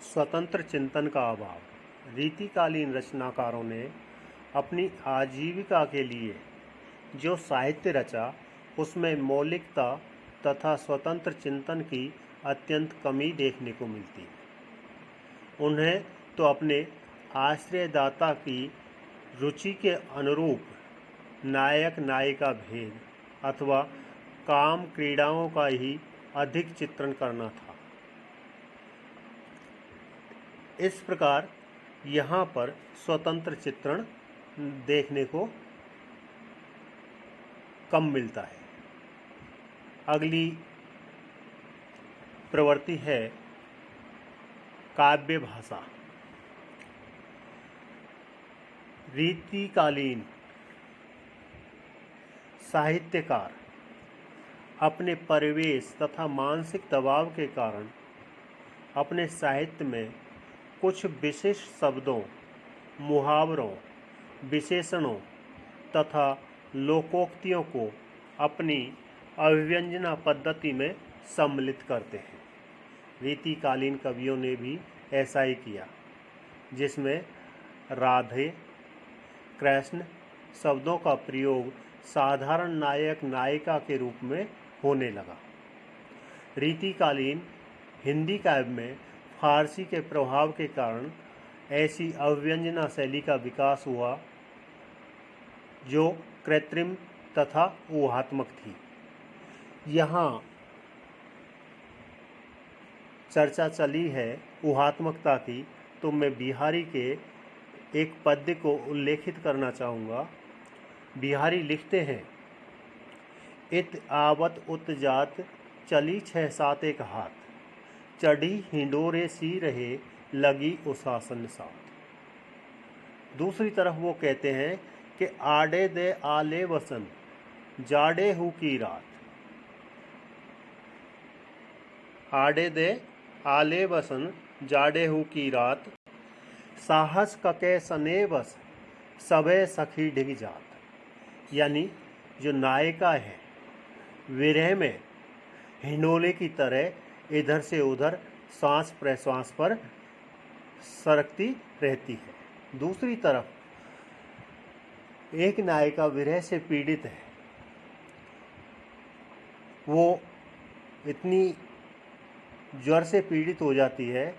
स्वतंत्र चिंतन का अभाव। रीतिकालीन रचनाकारों ने अपनी आजीविका के लिए जो साहित्य रचा उसमें मौलिकता तथा स्वतंत्र चिंतन की अत्यंत कमी देखने को मिलती है। उन्हें तो अपने आश्रयदाता की रुचि के अनुरूप नायक नायिका भेद अथवा काम क्रीड़ाओं का ही अधिक चित्रण करना था। इस प्रकार यहाँ पर स्वतंत्र चित्रण देखने को कम मिलता है। अगली प्रवृत्ति है काव्य भाषा। रीतिकालीन साहित्यकार अपने परिवेश तथा मानसिक दबाव के कारण अपने साहित्य में कुछ विशिष्ट शब्दों, मुहावरों, विशेषणों तथा लोकोक्तियों को अपनी अभिव्यंजना पद्धति में सम्मिलित करते हैं। रीतिकालीन कवियों ने भी ऐसा ही किया, जिसमें राधे, कृष्ण शब्दों का प्रयोग साधारण नायक नायिका के रूप में होने लगा। रीतिकालीन हिंदी काव्य में फारसी के प्रभाव के कारण ऐसी अव्यंजना शैली का विकास हुआ जो कृत्रिम तथा ऊहात्मक थी। यहाँ चर्चा चली है ऊहात्मकता की, तो मैं बिहारी के एक पद्य को उल्लेखित करना चाहूँगा। बिहारी लिखते हैं, इत आवत उत जात चली 6-7 एक हाथ, चढ़ी हिंडोरे सी रहे लगी उशासन साथ। दूसरी तरफ वो कहते हैं कि आड़े दे आले वसन जाड़े हु की रात, आड़े दे आले वसन जाड़े हु की रात, साहस कके सने बस सबे सखी डिग जात। यानी जो नायिका है विरह में हिंडोले की तरह इधर से उधर सांस प्रश्वास पर सरकती रहती है। दूसरी तरफ एक नायिका विरह से पीड़ित है, वो इतनी ज्वर से पीड़ित हो जाती है,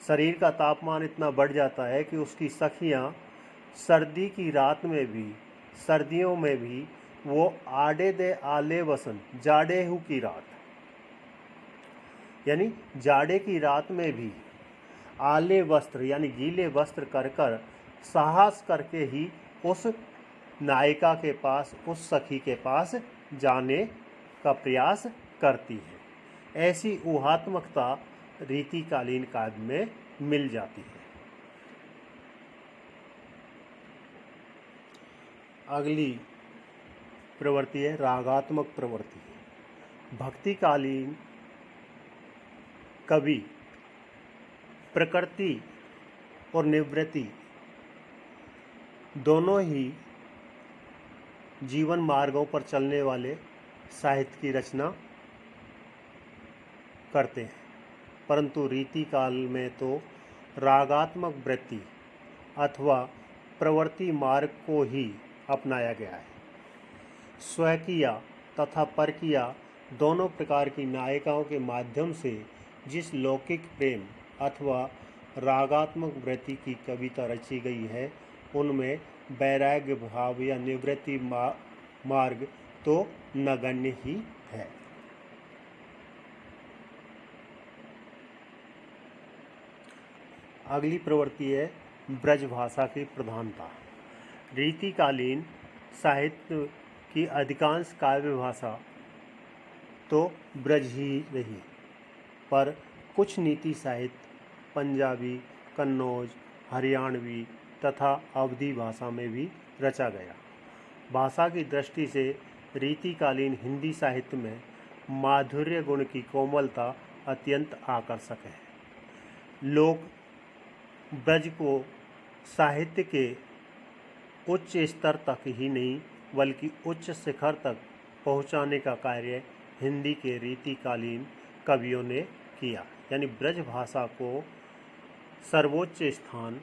शरीर का तापमान इतना बढ़ जाता है कि उसकी सखियां सर्दी की रात में भी, सर्दियों में भी वो आड़े दे आले वसन जाड़े हु की रात, यानी जाड़े की रात में भी आले वस्त्र यानी गीले वस्त्र कर कर साहस करके ही उस नायिका के पास, उस सखी के पास जाने का प्रयास करती है। ऐसी ऊहात्मकता रीतिकालीन काव्य में मिल जाती है। अगली प्रवृत्ति है रागात्मक प्रवृत्ति। भक्तिकालीन कवि प्रकृति और निवृत्ति दोनों ही जीवन मार्गों पर चलने वाले साहित्य की रचना करते हैं, परंतु रीतिकाल में तो रागात्मक वृत्ति अथवा प्रवृत्ति मार्ग को ही अपनाया गया है। स्वकीय तथा परकीय दोनों प्रकार की नायिकाओं के माध्यम से जिस लौकिक प्रेम अथवा रागात्मक वृत्ति की कविता रची गई है, उनमें वैराग्य भाव या निवृत्ति मार्ग तो नगण्य ही है। अगली प्रवृत्ति है ब्रज भाषा की प्रधानता। रीतिकालीन साहित्य की अधिकांश काव्य भाषा तो ब्रज ही रही, पर कुछ नीति साहित्य पंजाबी, कन्नौज, हरियाणवी तथा अवधी भाषा में भी रचा गया। भाषा की दृष्टि से रीतिकालीन हिंदी साहित्य में माधुर्य गुण की कोमलता अत्यंत आकर्षक है। लोग ब्रज को साहित्य के उच्च स्तर तक ही नहीं बल्कि उच्च शिखर तक पहुंचाने का कार्य हिंदी के रीतिकालीन कवियों ने किया, यानी ब्रज भाषा को सर्वोच्च स्थान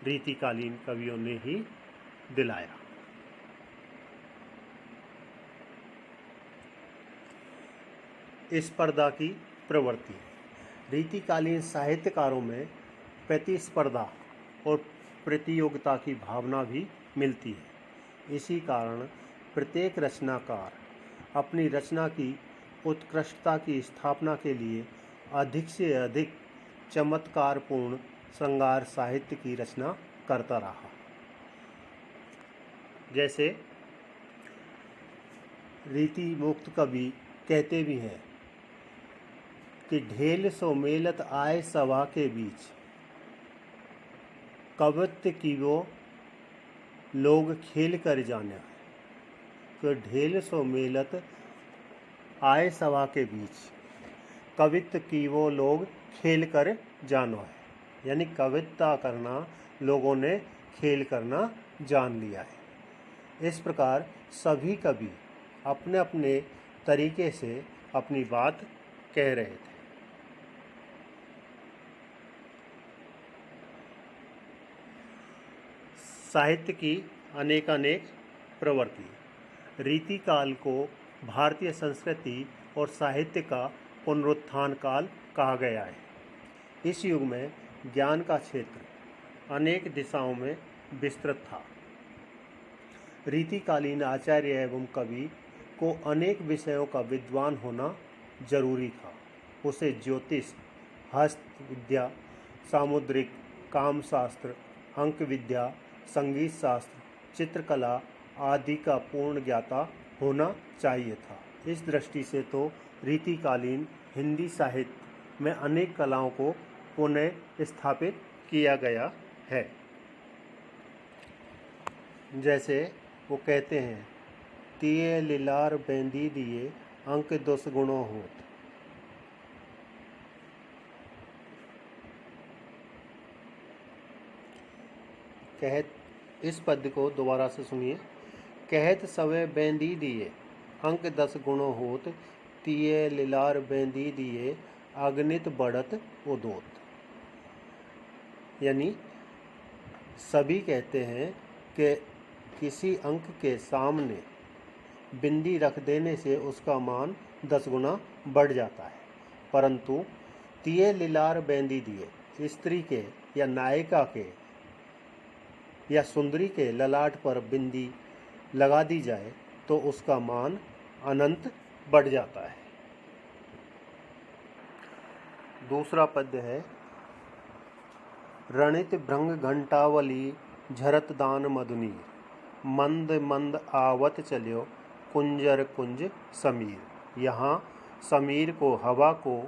रीतिकालीन कवियों ने ही दिलाया। स्पर्धा की प्रवृत्ति। रीतिकालीन साहित्यकारों में प्रतिस्पर्धा और प्रतियोगिता की भावना भी मिलती है। इसी कारण प्रत्येक रचनाकार अपनी रचना की उत्कृष्टता की स्थापना के लिए अधिक से अधिक चमत्कारपूर्ण श्रृंगार साहित्य की रचना करता रहा। जैसे रीति मुक्त कवि कहते भी हैं कि ढेल सो मेलत आए सभा के बीच, कवित्व की वो लोग खेल कर जाना है। तो ढेल सो मेलत आए सभा के बीच, कवित्व की वो लोग खेल कर जानो है, यानी कविता करना लोगों ने खेल करना जान लिया है। इस प्रकार सभी कवि अपने अपने तरीके से अपनी बात कह रहे थे। साहित्य की अनेकानेक प्रवृत्ति। रीतिकाल को भारतीय संस्कृति और साहित्य का पुनरुत्थान काल कहा गया है। इस युग में ज्ञान का क्षेत्र अनेक दिशाओं में विस्तृत था। रीतिकालीन आचार्य एवं कवि को अनेक विषयों का विद्वान होना जरूरी था। उसे ज्योतिष, हस्त विद्या, सामुद्रिक, कामशास्त्र, अंक विद्या, संगीत शास्त्र, चित्रकला आदि का पूर्ण ज्ञाता होना चाहिए था। इस दृष्टि से तो रीतिकालीन हिंदी साहित्य में अनेक कलाओं को पुनः स्थापित किया गया है। जैसे वो कहते हैं, तिये लीलार बेंदी दिए अंक 10 गुणों होत। कहत, इस पद्य को दोबारा से सुनिए। कहत सवे बेंदी दिए अंक 10 गुणों होत, तिये लीलार बेंदी दिए अगणित बढ़त उदोत। यानी सभी कहते हैं कि किसी अंक के सामने बिंदी रख देने से उसका मान 10 गुना बढ़ जाता है, परंतु तिये लीलार बेंदी दिए स्त्री के या नायिका के या सुंदरी के ललाट पर बिंदी लगा दी जाए तो उसका मान अनंत बढ़ जाता है। दूसरा पद्य है, रणित भृंग घंटावली झरत दान मधुनीर, मंद मंद आवत चल्यो कुंजर कुंज समीर। यहाँ समीर को, हवा को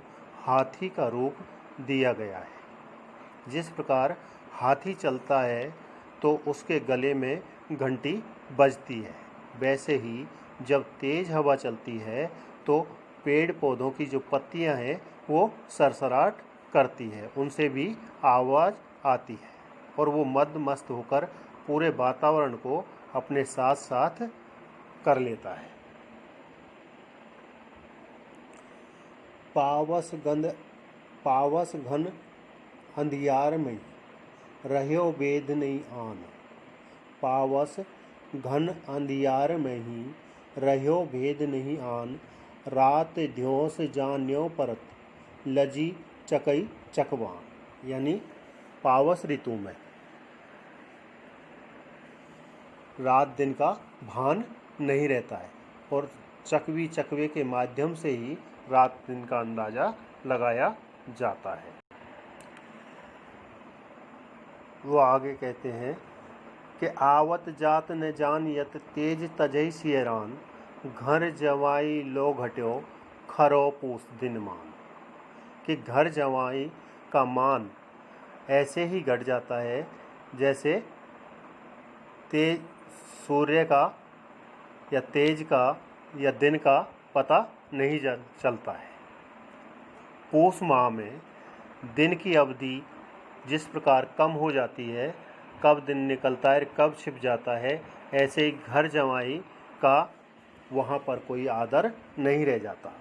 हाथी का रूप दिया गया है। जिस प्रकार हाथी चलता है तो उसके गले में घंटी बजती है, वैसे ही जब तेज हवा चलती है तो पेड़ पौधों की जो पत्तियां हैं वो सरसराट करती है, उनसे भी आवाज़ आती है और वो मद मस्त होकर पूरे वातावरण को अपने साथ साथ कर लेता है। पावस घन अंधियार में रह्यो वेद नहीं आन। पावस घन अंधियार में ही रह्यो भेद नहीं आन, रात ध्योस जान्यो परत लजी चकई चकवान। यानी पावस ऋतु में रात दिन का भान नहीं रहता है और चकवी चकवे के माध्यम से ही रात दिन का अंदाजा लगाया जाता है। वो आगे कहते हैं कि आवत जात न जानियत तेज तजई सियरान, घर जवाई लो घट्यो खरो पूस दिन मान। कि घर जवाई का मान ऐसे ही घट जाता है जैसे तेज सूर्य का या तेज का या दिन का पता नहीं चलता है। पूस माह में दिन की अवधि जिस प्रकार कम हो जाती है, कब दिन निकलता है कब छिप जाता है, ऐसे ही घर जमाई का वहाँ पर कोई आदर नहीं रह जाता।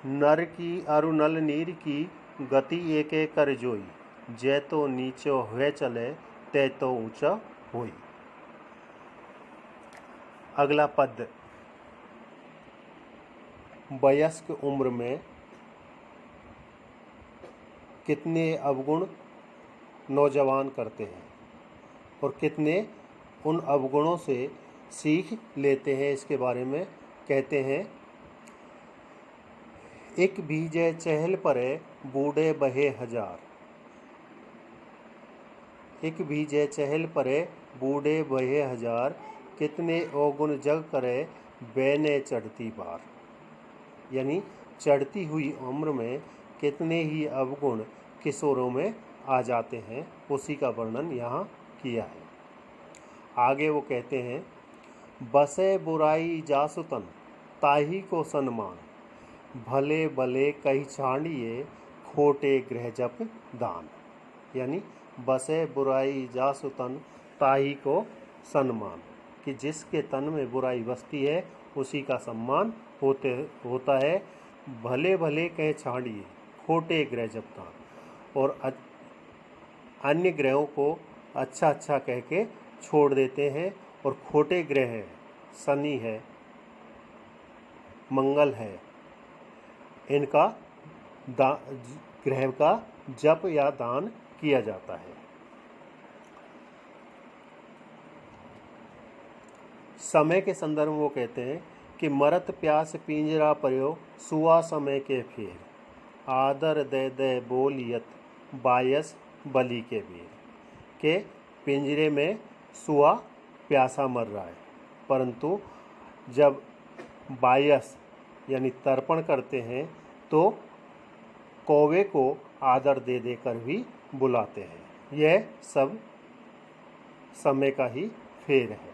नर की अरु नल नीर की गति एक एक कर जोई, जै तो नीचो हुए चले तै तो ऊंचा हुई। अगला पद, वयस्क उम्र में कितने अवगुण नौजवान करते हैं और कितने उन अवगुणों से सीख लेते हैं, इसके बारे में कहते हैं। एक बीजे चहल परे बूढ़े बहे हजार। एक बीजे चहल परे बूढ़े बहे हजार, कितने अवगुण जग करे बैने चढ़ती बार। यानी चढ़ती हुई उम्र में कितने ही अवगुण किशोरों में आ जाते हैं, उसी का वर्णन यहाँ किया है। आगे वो कहते हैं, बसे बुराई जासुतन ताही को सन्मान, भले भले कही छांडिए खोटे गृह जप दान। यानी बसे बुराई जासुतन ताही को सम्मान, कि जिसके तन में बुराई बसती है उसी का सम्मान होता है। भले भले कहे छाड़िए खोटे ग्रह जप दान, और अन्य ग्रहों को अच्छा अच्छा कह के छोड़ देते हैं, और खोटे ग्रह हैं, शनि है, मंगल है, इनका ग्रह का जप या दान किया जाता है। समय के संदर्भ में वो कहते हैं कि मरत प्यास पिंजरा पर्यो सुआ समय के फेर, आदर दे दे बोलियत बायस बलि के वीर। के पिंजरे में सुआ प्यासा मर रहा है, परंतु जब बायस यानी तर्पण करते हैं तो कौवे को आदर दे देकर भी बुलाते हैं। यह सब समय का ही फेर है।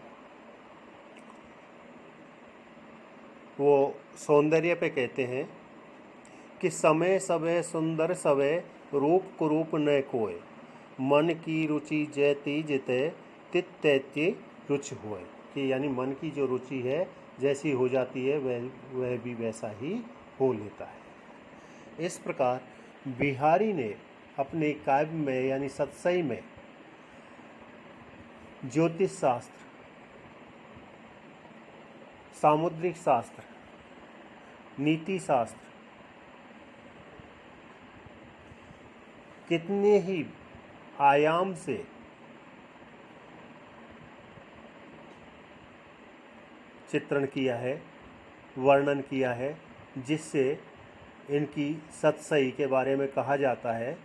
वो सौंदर्य पे कहते हैं कि समय सवे सुंदर सवे रूप कुरूप न कोय, मन की रुचि जैती जिते तित तैत्य रुचि होए। कि यानी मन की जो रुचि है जैसी हो जाती है वह भी वैसा ही हो लेता है। इस प्रकार बिहारी ने अपने काव्य में यानी सतसई में ज्योतिष शास्त्र, सामुद्रिक शास्त्र, नीति शास्त्र, कितने ही आयाम से चित्रण किया है, वर्णन किया है, जिससे इनकी सतसई के बारे में कहा जाता है,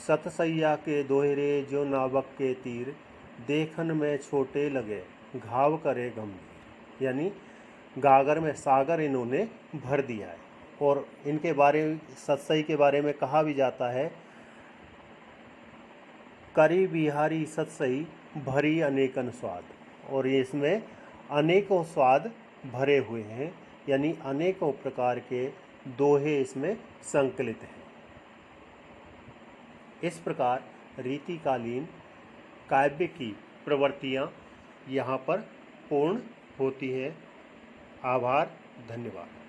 सतसैया के दोहरे जो नावक के तीर, देखन में छोटे लगे घाव करे गंभीर। यानी गागर में सागर इन्होंने भर दिया है। और इनके बारे में सतसई के बारे में कहा भी जाता है, करी बिहारी सतसई भरी अनेकन स्वाद। और ये इसमें अनेकों स्वाद भरे हुए हैं, यानी अनेकों प्रकार के दोहे इसमें संकलित हैं। इस प्रकार रीतिकालीन काव्य की प्रवृत्तियाँ यहाँ पर पूर्ण होती हैं। आभार, धन्यवाद।